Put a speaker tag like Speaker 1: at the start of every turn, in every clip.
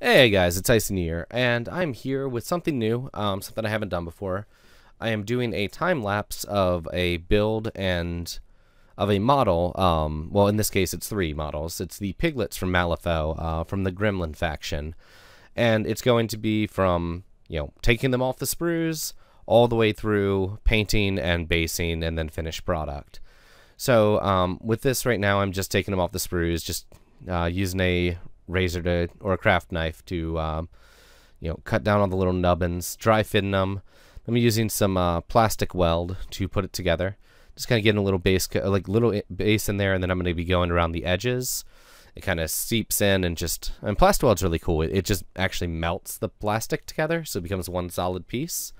Speaker 1: Hey guys, it's IcyNewYear, and I'm here with something new, something I haven't done before. I am doing a time lapse of a build and of a model. Well, in this case, it's 3 models. It's the Piglets from Malifaux, from the Gremlin faction, and it's going to be from taking them off the sprues all the way through painting and basing and then finished product. So with this right now, I'm just taking them off the sprues, just using a razor or a craft knife to cut down all the little nubbins, dry fitting them. I'm using some plastic weld to put it together, just kind of getting a little base in there, and then I'm going to be going around the edges. It kind of seeps in, and plastic weld's really cool. It just actually melts the plastic together, so it becomes one solid piece.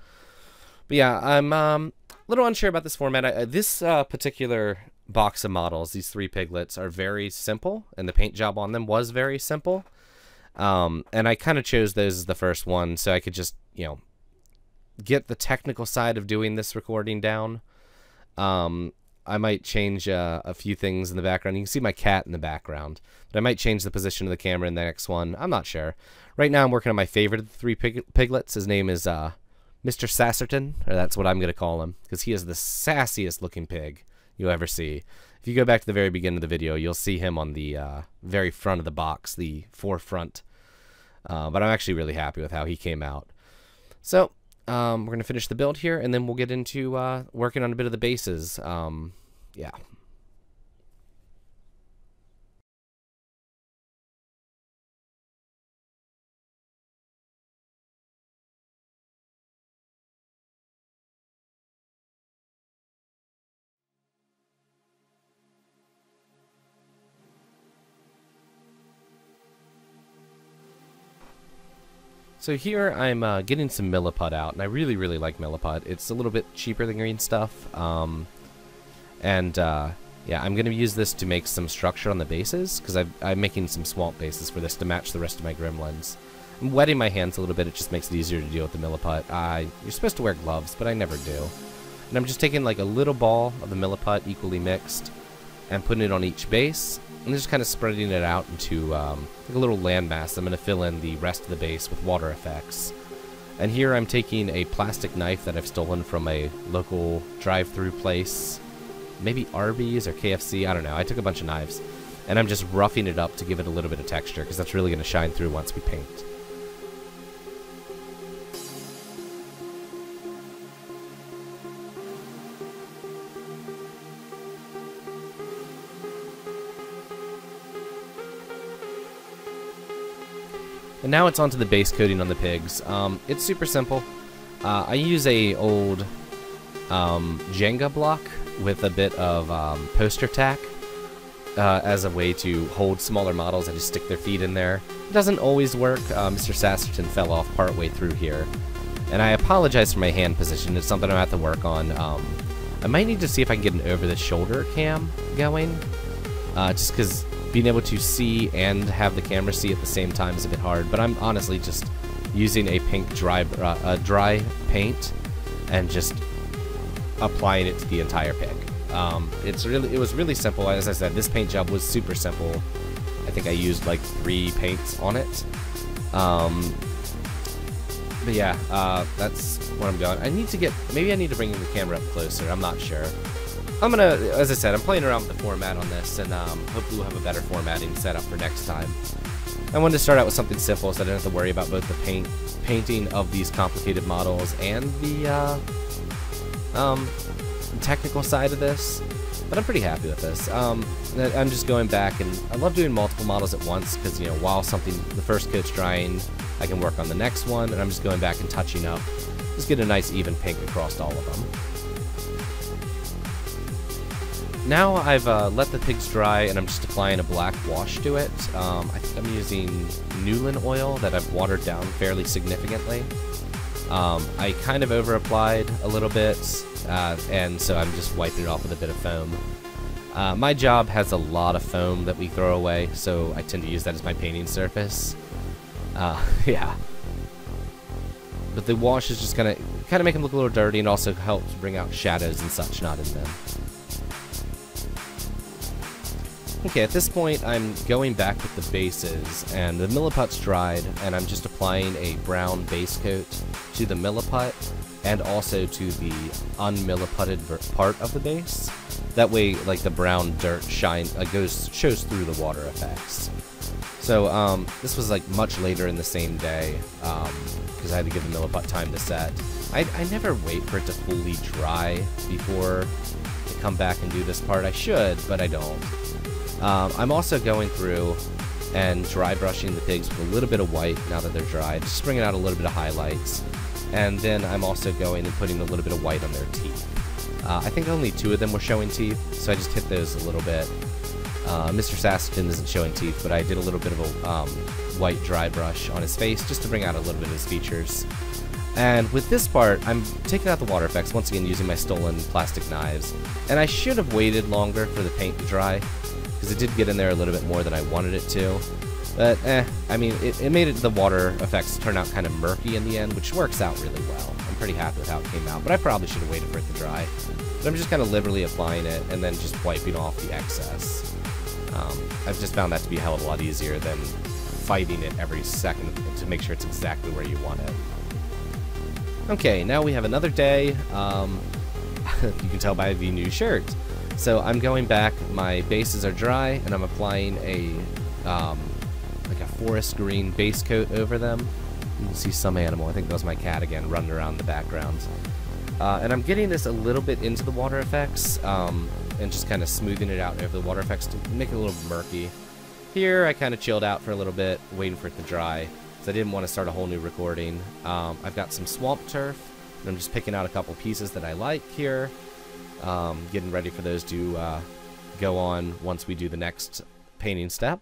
Speaker 1: But yeah, I'm a little unsure about this format. This particular box of models, these 3 piglets, are very simple, and the paint job on them was very simple. And I kind of chose those as the first one, so I could just, get the technical side of doing this recording down. I might change a few things in the background. You can see my cat in the background, but I might change the position of the camera in the next one. I'm not sure. Right now I'm working on my favorite of the 3 piglets. His name is Mr. Sasserton, or that's what I'm going to call him, because he is the sassiest looking pig you'll ever see. If you go back to the very beginning of the video, you'll see him on the very front of the box, the forefront. But I'm actually really happy with how he came out. So we're going to finish the build here, and then we'll get into working on a bit of the bases. Yeah. So here I'm getting some milliput out, and I really, really like milliput. It's a little bit cheaper than green stuff, yeah, I'm going to use this to make some structure on the bases, because I'm making some swamp bases for this to match the rest of my gremlins. I'm wetting my hands a little bit. It just makes it easier to deal with the milliput. You're supposed to wear gloves, but I never do. And I'm just taking like a little ball of the milliput, equally mixed, and putting it on each base, and just kind of spreading it out into like a little landmass. I'm going to fill in the rest of the base with water effects. And here I'm taking a plastic knife that I've stolen from a local drive-through place, maybe Arby's or KFC, I don't know. I took a bunch of knives, and I'm just roughing it up to give it a little bit of texture, because that's really going to shine through once we paint. And now it's onto the base coating on the pigs. It's super simple. I use a old Jenga block with a bit of poster tack as a way to hold smaller models. I just stick their feet in there. It doesn't always work. Mr. Sasserton fell off partway through here, and I apologize for my hand position. It's something I have to work on. I might need to see if I can get an over-the-shoulder cam going, just because being able to see and have the camera see at the same time is a bit hard, but I'm honestly just using a pink dry paint and just applying it to the entire pig. It was really simple. As I said, this paint job was super simple. I think I used like 3 paints on it. But yeah, that's what I'm doing. Maybe I need to bring the camera up closer. I'm not sure. As I said, I'm playing around with the format on this, and hopefully we'll have a better formatting setup for next time. I wanted to start out with something simple so I didn't have to worry about both the painting of these complicated models and the technical side of this, but I'm pretty happy with this. I'm just going back, and I love doing multiple models at once, because while the first coat's drying, I can work on the next one, and I'm just going back and touching up, just get a nice even pink across all of them. Now I've let the pigs dry, and I'm just applying a black wash to it. I think I'm using Newland oil that I've watered down fairly significantly. I kind of over-applied a little bit, and so I'm just wiping it off with a bit of foam. My job has a lot of foam that we throw away, so I tend to use that as my painting surface. Yeah. But the wash is just gonna kind of make them look a little dirty, and also helps bring out shadows and such not in them. Okay, at this point, I'm going back with the bases, and the milliput's dried, and I'm just applying a brown base coat to the milliput, and also to the unmilliputted part of the base. That way, like, the brown dirt shows through the water effects. So, this was, like, much later in the same day, because I had to give the milliput time to set. I never wait for it to fully dry before I come back and do this part. I should, but I don't. I'm also going through and dry brushing the pigs with a little bit of white now that they're dried, just bringing out a little bit of highlights. And then I'm also going and putting a little bit of white on their teeth. I think only 2 of them were showing teeth, so I just hit those a little bit. Mr. Sasterton isn't showing teeth, but I did a little bit of a white dry brush on his face just to bring out a little bit of his features. And with this part, I'm taking out the water effects, once again using my stolen plastic knives. And I should have waited longer for the paint to dry, because it did get in there a little bit more than I wanted it to. But, I mean, it made the water effects turn out kind of murky in the end, which works out really well. I'm pretty happy with how it came out, but I probably should have waited for it to dry. But I'm just kind of liberally applying it and then just wiping off the excess. I've just found that to be a hell of a lot easier than fighting it every second to make sure it's exactly where you want it. Okay, now we have another day. You can tell by the new shirt. So I'm going back, my bases are dry, and I'm applying a like a forest green base coat over them. You can see some animal, I think that was my cat again, running around in the background. And I'm getting this a little bit into the water effects, and just kind of smoothing it out over the water effects to make it a little murky. Here, I kind of chilled out for a little bit, waiting for it to dry, because I didn't want to start a whole new recording. I've got some swamp turf, and I'm just picking out a couple pieces that I like here. Getting ready for those to go on once we do the next painting step.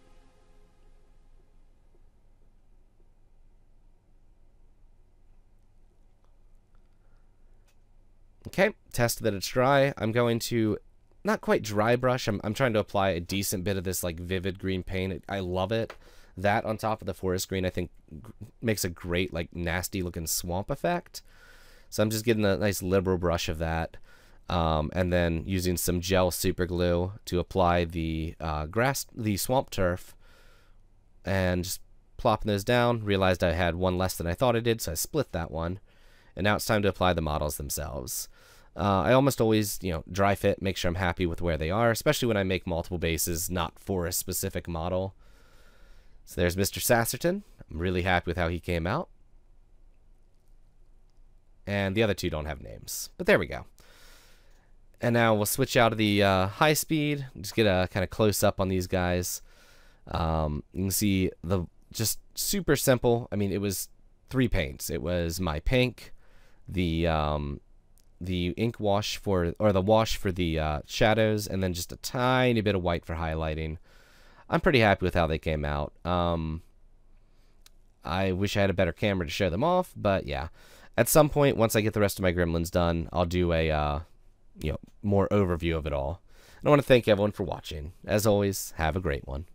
Speaker 1: Okay, test that it's dry. I'm going to not quite dry brush. I'm trying to apply a decent bit of this like vivid green paint. I love it. That on top of the forest green I think makes a great like nasty looking swamp effect. So I'm just getting a nice liberal brush of that. And then using some gel super glue to apply the swamp turf, and just plopping those down. Realized I had one less than I thought I did, so I split that one. And now it's time to apply the models themselves. I almost always, dry fit, make sure I'm happy with where they are, especially when I make multiple bases, not for a specific model. So there's Mr. Sasterton. I'm really happy with how he came out. And the other 2 don't have names, but there we go. And now we'll switch out of the high speed, just get a kind of close up on these guys. You can see just super simple. I mean, it was 3 paints. It was my pink, the ink wash the wash for the shadows, and then just a tiny bit of white for highlighting. I'm pretty happy with how they came out. I wish I had a better camera to show them off, but yeah. At some point, once I get the rest of my gremlins done, I'll do a more overview of it all. And I want to thank everyone for watching. As always, have a great one.